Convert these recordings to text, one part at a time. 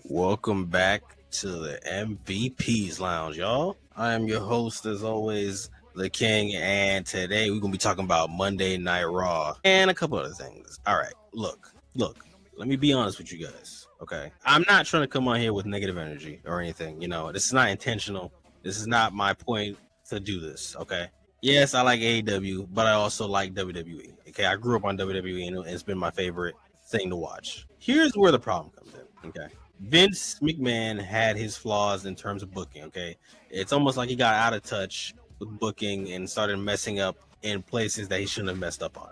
Welcome back to the MVP's Lounge, y'all. I am your host, as always, the King, and today we're gonna be talking about Monday Night Raw and a couple other things. All right, look. Let me be honest with you guys, okay? I'm not trying to come on here with negative energy or anything. This is not intentional. This is not my point to do this, okay? Yes, I like AEW, but I also like WWE. Okay, I grew up on WWE, and it's been my favorite thing to watch. Here's where the problem comes in. Okay, Vince McMahon had his flaws in terms of booking. Okay, it's almost like he got out of touch with booking and started messing up in places that he shouldn't have messed up on.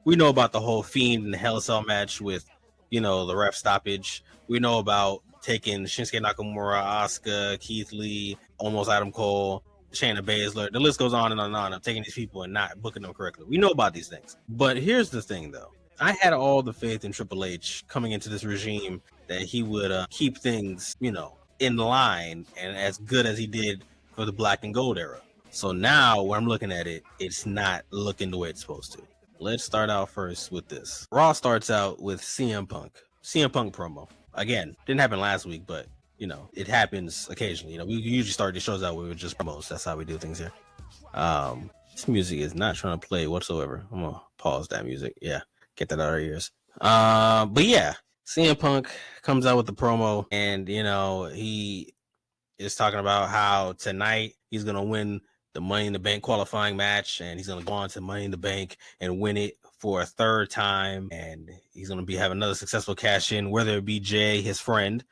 We know about the whole Fiend and Hell Cell match with, the ref stoppage. We know about taking Shinsuke Nakamura, Asuka, Keith Lee, almost Adam Cole, Shayna Baszler. The list goes on and on and on of taking these people and not booking them correctly. We know about these things. But here's the thing, though. I had all the faith in Triple H coming into this regime that he would keep things, in line and as good as he did for the Black and Gold era. So now, when I'm looking at it, it's not looking the way it's supposed to. Let's start out first with this. Raw starts out with CM Punk. CM Punk promo. Again, didn't happen last week, but it happens occasionally. We usually start the shows out with just promos. That's how we do things here. This music is not trying to play whatsoever. I'm gonna pause that music. Yeah, get that out of our ears. But yeah, CM Punk comes out with the promo, and he is talking about how tonight he's gonna win the Money in the Bank qualifying match, and he's gonna go on to Money in the Bank and win it for a third time, and he's gonna have another successful cash in, whether it be Jay, his friend,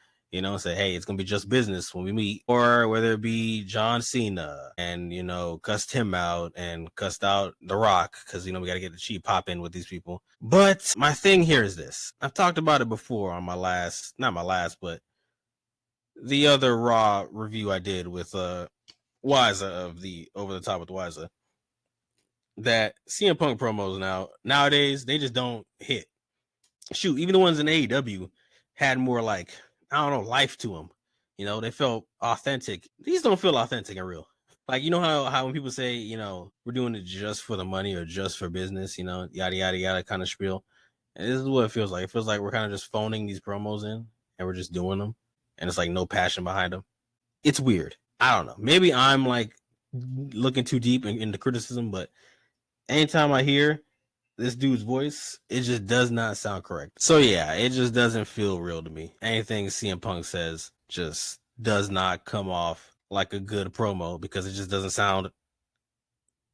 say, hey, it's gonna be just business when we meet, or whether it be John Cena and cussed him out and cussed out The Rock, because we gotta get the cheap pop in with these people. But my thing here is this. I've talked about it before on but the other Raw review I did with Wiza of the Over the Top with Wiza, that CM Punk promos nowadays, they just don't hit. Shoot, even the ones in AEW had more life to them. They felt authentic. These don't feel authentic and real. Like, how when people say, we're doing it just for the money or just for business, yada, yada, yada kind of spiel. And this is what it feels like. It feels like we're kind of just phoning these promos in and we're just doing them. And it's like no passion behind them. It's weird. I don't know. Maybe I'm looking too deep into criticism, but anytime I hear this dude's voice, it just does not sound correct. So yeah, it just doesn't feel real to me. Anything CM Punk says just does not come off like a good promo because it just doesn't sound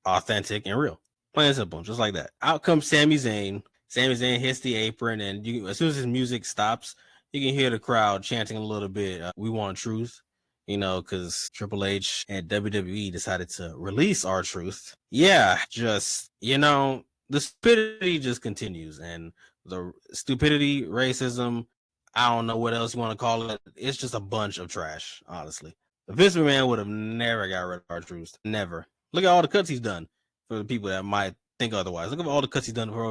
authentic and real. Plain and simple, just like that. Out comes Sami Zayn. Sami Zayn hits the apron, and as soon as his music stops, you can hear the crowd chanting a little bit, we want truth. Because Triple H and WWE decided to release R-Truth. Yeah, just, the stupidity just continues. And the stupidity, racism, I don't know what else you want to call it. It's just a bunch of trash, honestly. Vince McMahon would have never got rid of R-Truth. Never. Look at all the cuts he's done for the people that might think otherwise. Look at all the cuts he's done for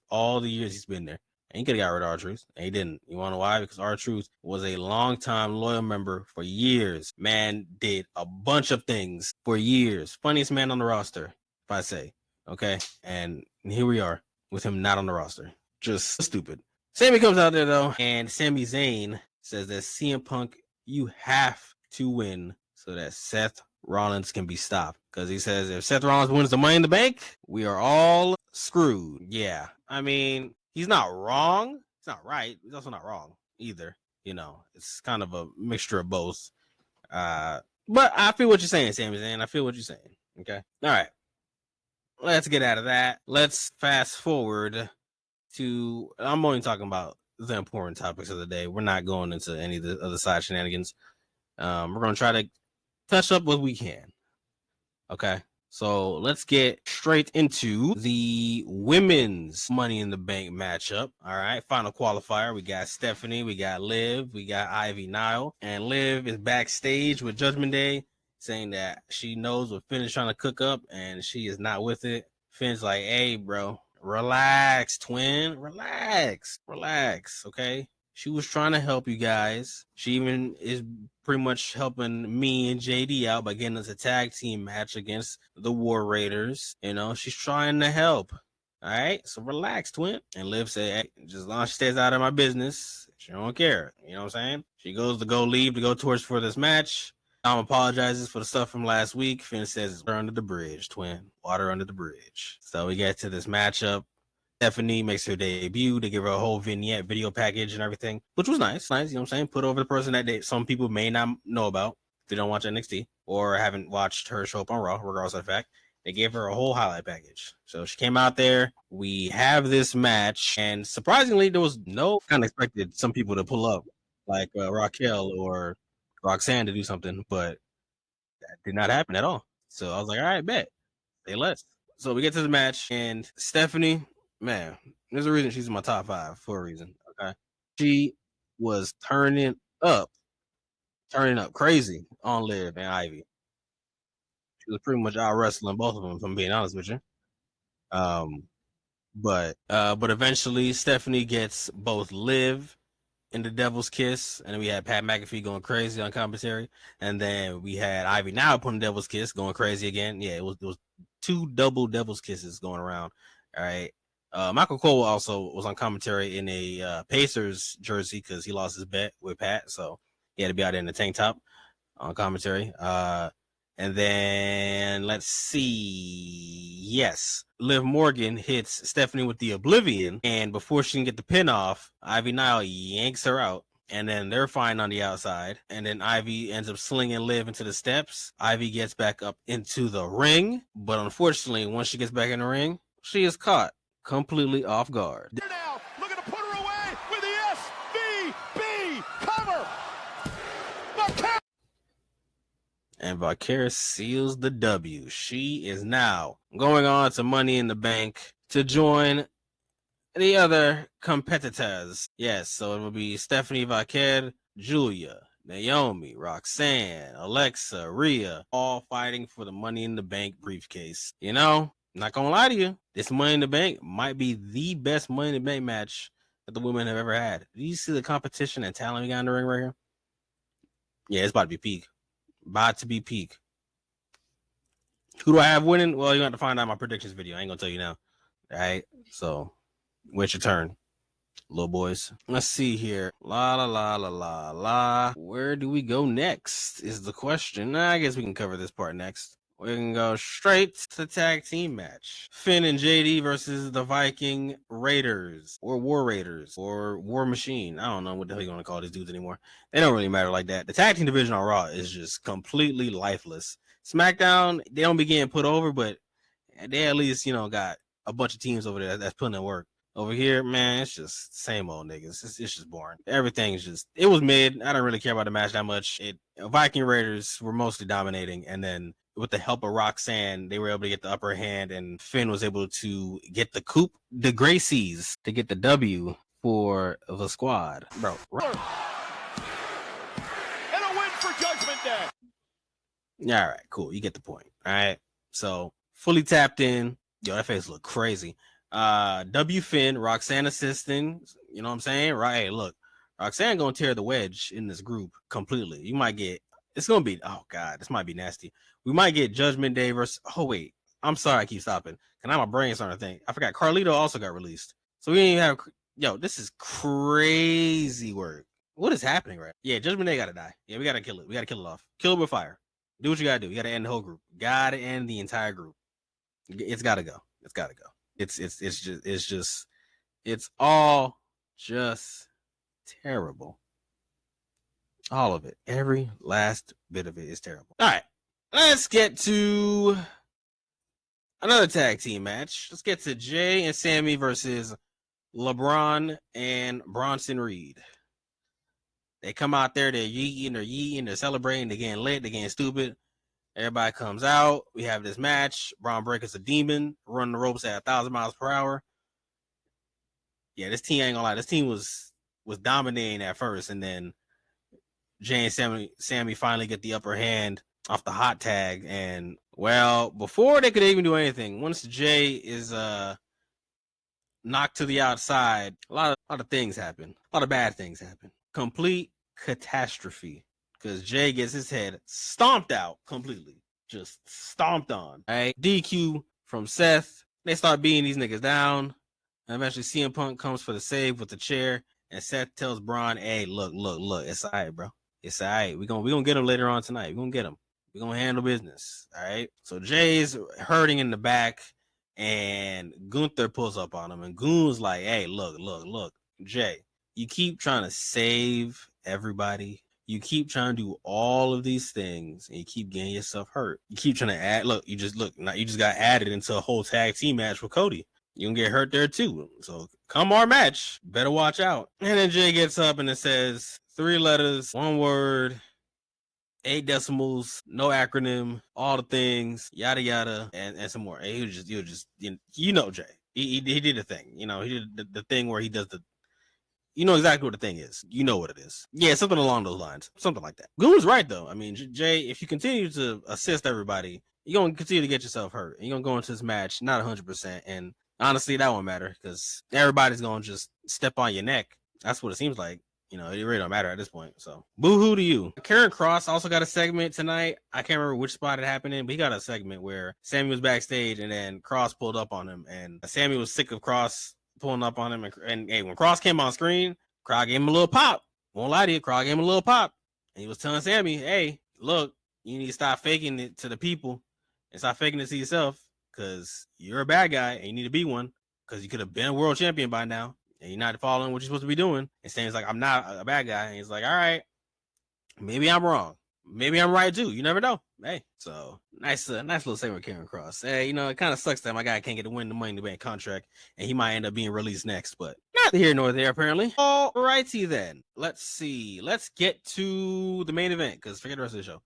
all the years he's been there. And he could have got rid of R-Truth, and he didn't. You want to know why? Because R-Truth was a long-time loyal member for years. Man did a bunch of things for years. Funniest man on the roster, if I say. Okay? And here we are with him not on the roster. Just stupid. Sami comes out there, though, and Sami Zayn says that CM Punk, you have to win so that Seth Rollins can be stopped. Because he says if Seth Rollins wins the Money in the Bank, we are all screwed. Yeah. I mean, he's not wrong. He's not right. He's also not wrong either. It's kind of a mixture of both. But I feel what you're saying, Sami Zayn. I feel what you're saying. Okay. All right. Let's get out of that. Let's fast forward to, I'm only talking about the important topics of the day. We're not going into any of the other side shenanigans. We're going to try to touch up what we can. Okay. So let's get straight into the women's Money in the Bank matchup. All right, final qualifier. We got Stephanie, we got Liv, we got Ivy Nile, and Liv is backstage with Judgment Day saying that she knows what Finn is trying to cook up and she is not with it. Finn's like, hey, bro, relax, twin, relax, okay? She was trying to help you guys. She even is pretty much helping me and JD out by getting us a tag team match against the War Raiders. She's trying to help. All right, so relax, twin. And Liv said, hey, just as long as she stays out of my business, She don't care. You know what I'm saying? She goes to leave to go towards for this match. Dom apologizes for the stuff from last week. Finn says, water under the bridge, twin. Water under the bridge. So we get to this matchup. Stephanie makes her debut. They give her a whole vignette, video package and everything, which was nice. Nice, you know what I'm saying? Put over the person that some people may not know about if they don't watch NXT or haven't watched her show up on Raw, regardless of the fact. They gave her a whole highlight package. So she came out there. We have this match. And surprisingly, there was no kind of expected some people to pull up like Raquel or Roxanne to do something, but that did not happen at all. So I was like, all right, bet. Say less. So we get to the match, and Stephanie, man, there's a reason she's in my top 5 for a reason. Okay. She was turning up crazy on Liv and Ivy. She was pretty much out wrestling both of them, if I'm being honest with you. But eventually Stephanie gets both Liv in the Devil's Kiss, and then we had Pat McAfee going crazy on commentary, and then we had Ivy now putting Devil's Kiss going crazy again. Yeah, it was 2 double Devil's Kisses going around. All right. Michael Cole also was on commentary in a Pacers jersey because he lost his bet with Pat, so he had to be out in the tank top on commentary. And then let's see. Yes, Liv Morgan hits Stephanie with the Oblivion, and before she can get the pin off, Ivy Nile yanks her out. And then they're fine on the outside. And then Ivy ends up slinging Liv into the steps. Ivy gets back up into the ring. But unfortunately, once she gets back in the ring, she is caught completely off guard. Now, looking to put her away with the SVB cover. And Vicarious seals the W. She is now going on to Money in the Bank to join the other competitors. Yes, so it will be Stephanie Vaquer, Julia, Naomi, Roxanne, Alexa, Rhea, all fighting for the Money in the Bank briefcase. You know, not gonna lie to you, this Money in the Bank might be the best Money in the Bank match that the women have ever had. Do you see the competition and talent we got in the ring right here? Yeah, it's about to be peak. About to be peak. Who do I have winning? Well, you have to find out my predictions video. I ain't gonna tell you now. All right, so wait your turn, little boys. Let's see here. La la la la la la. Where do we go next is the question. I guess we can cover this part next. We can go straight to tag team match. Finn and JD versus the Viking Raiders or War Raiders or War Machine. I don't know what the hell you want to call these dudes anymore. They don't really matter like that. The tag team division on Raw is just completely lifeless. SmackDown, they don't be getting put over, but they at least, you know, got a bunch of teams over there that's putting in work. Over here, man, it's just same old niggas. It's just boring. Everything's just, it was mid. I don't really care about the match that much. Viking Raiders were mostly dominating, and then with the help of Roxanne, they were able to get the upper hand, and Finn was able to get the coup de Gracies to get the W for the squad. Bro. And a win for Judgment Day. All right, cool. You get the point. All right. So fully tapped in. Yo, that face look crazy. W Finn, Roxanne assisting. You know what I'm saying? Right. Hey, look, Roxanne gonna tear the wedge in this group completely. You might get, it's gonna be, oh god, this might be nasty. We might get Judgment Day versus, oh wait, I'm sorry I keep stopping. Can I have my brain starting to think? I forgot Carlito also got released. So we didn't even have, yo, this is crazy work. What is happening right? Yeah, Judgment Day gotta die. Yeah, we gotta kill it. We gotta kill it off. Kill it with fire. Do what you gotta do. You gotta end the whole group. Gotta end the entire group. It's gotta go. It's gotta go. It's all just terrible. All of it. Every last bit of it is terrible. All right. Let's get to another tag team match. Let's get to Jay and Sammy versus LeBron and Bronson Reed. They come out there, they're yeeting, they're celebrating, they're getting lit, they're getting stupid. Everybody comes out. We have this match. Braun Breaker's a demon, running the ropes at 1,000 miles per hour. Yeah, this team, I ain't gonna lie, this team was dominating at first, and then Jay and Sammy finally get the upper hand off the hot tag. And well, before they could even do anything, once Jay is knocked to the outside, a lot of things happen. A lot of bad things happen. Complete catastrophe. Because Jay gets his head stomped out completely. Just stomped on. All right. DQ from Seth. They start beating these niggas down. And eventually CM Punk comes for the save with the chair. And Seth tells Braun, hey, look, it's all right, bro. It's all right. We're gonna get him later on tonight. We're gonna get him. We're gonna handle business. All right. So Jay's hurting in the back, and Gunther pulls up on him, and Goon's like, hey, look, Jay, you keep trying to save everybody. You keep trying to do all of these things, and you keep getting yourself hurt. You keep trying to add. You just got added into a whole tag team match with Cody. You can get hurt there too. So come our match, better watch out. And then Jay gets up and it says 3 letters, 1 word, 8 decimals, no acronym, all the things, yada yada, and some more. And he was just you know Jay. He did a thing. You know, he did the thing where he does the. You know exactly what the thing is. You know what it is. Yeah, something along those lines. Something like that. Goon's right, though. I mean, Jay, if you continue to assist everybody, you're going to continue to get yourself hurt. And you're going to go into this match not 100%. And honestly, that won't matter because everybody's going to just step on your neck. That's what it seems like. You know, it really don't matter at this point. So, boo-hoo to you. Karrion Kross also got a segment tonight. I can't remember which spot it happened in, but he got a segment where Sammy was backstage and then Kross pulled up on him. And Sammy was sick of Kross pulling up on him, and hey, when Kross came on screen, Kross gave him a little pop. Won't lie to you, Kross gave him a little pop, and he was telling Sammy, "Hey, look, you need to stop faking it to the people and stop faking it to yourself, because you're a bad guy and you need to be one, because you could have been a world champion by now, and you're not following what you're supposed to be doing." And Sammy's like, "I'm not a bad guy," and he's like, "All right, maybe I'm wrong. Maybe I'm right too. You never know." Hey, so nice little segment with Karrion Kross. Hey, you know, it kind of sucks that my guy can't get to win the Money in the Bank contract, and he might end up being released next, but not here nor there, apparently. All righty then. Let's see. Let's get to the main event, because forget the rest of the show.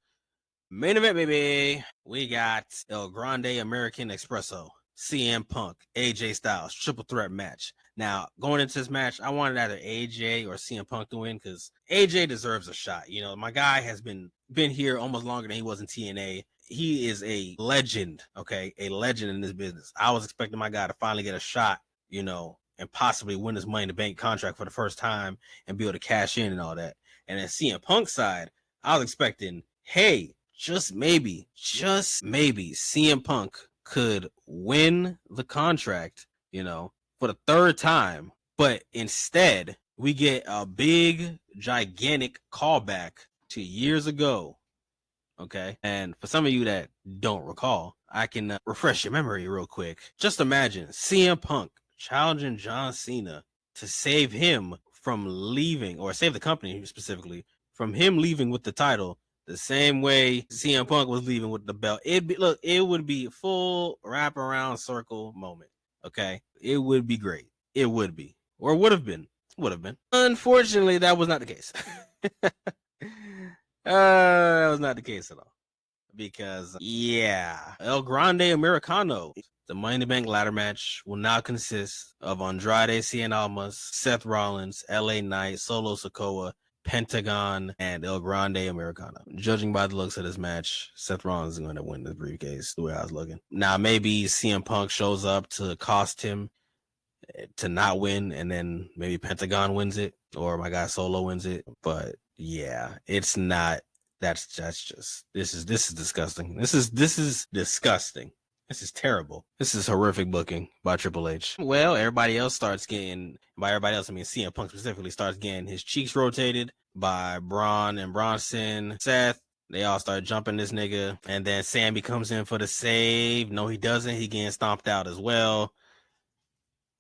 Main event, baby. We got El Grande American Espresso, CM Punk, AJ Styles, triple threat match. Now, going into this match, I wanted either AJ or CM Punk to win because AJ deserves a shot. You know, my guy has been here almost longer than he was in TNA. He is a legend, okay? A legend in this business. I was expecting my guy to finally get a shot, you know, and possibly win this Money in the Bank contract for the first time and be able to cash in and all that. And then CM Punk's side, I was expecting, hey, just maybe CM Punk could win the contract, you know, for the 3rd time, but instead we get a big, gigantic callback to years ago. Okay. And for some of you that don't recall, I can refresh your memory real quick. Just imagine CM Punk challenging John Cena to save him from leaving, or save the company specifically from him leaving with the title the same way CM Punk was leaving with the belt. It would be a full wraparound circle moment. Okay, it would be great. It would be, or would have been. Unfortunately, that was not the case. That was not the case at all. Because, yeah, El Grande Americano, the Money in the Bank ladder match, will now consist of Andrade Cien Almas, Seth Rollins, LA Knight, Solo Sikoa, Pentagon, and El Grande Americano. Judging by the looks of this match, Seth Rollins is going to win this briefcase, the way I was looking. Now, maybe CM Punk shows up to cost him to not win, and then maybe Pentagon wins it, or my guy Solo wins it. But yeah, it's not. That's just this is disgusting. This is disgusting. This is terrible. This is horrific booking by Triple H. Well, everybody else starts getting, by everybody else, I mean CM Punk specifically, starts getting his cheeks rotated by Braun and Bronson, Seth. They all start jumping this nigga. And then Sammy comes in for the save. No, he doesn't. He getting stomped out as well.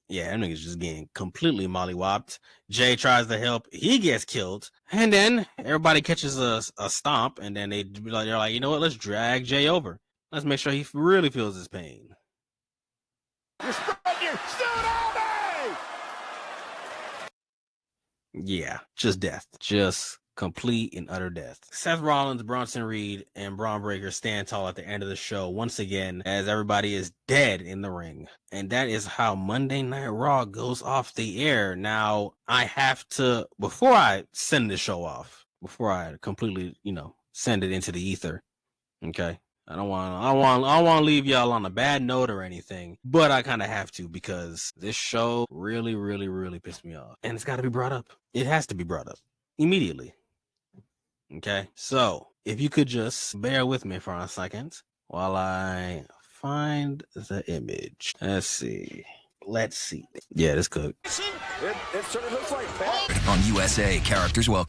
Yeah, that nigga's just getting completely mollywopped. Jay tries to help. He gets killed. And then everybody catches a stomp. And then they're like, you know what? Let's drag Jay over. Let's make sure he really feels his pain. Yeah, just death. Just complete and utter death. Seth Rollins, Bronson Reed, and Braun Breaker stand tall at the end of the show once again as everybody is dead in the ring. And that is how Monday Night Raw goes off the air. Now, I have to, before I send the show off, before I completely, send it into the ether, okay? I don't want to leave y'all on a bad note or anything, but I kind of have to because this show really, really, really pissed me off. And it's got to be brought up. It has to be brought up immediately. Okay, so if you could just bear with me for a second while I find the image. Let's see. Yeah, this could. It certainly looks like Pat. On USA, characters welcome.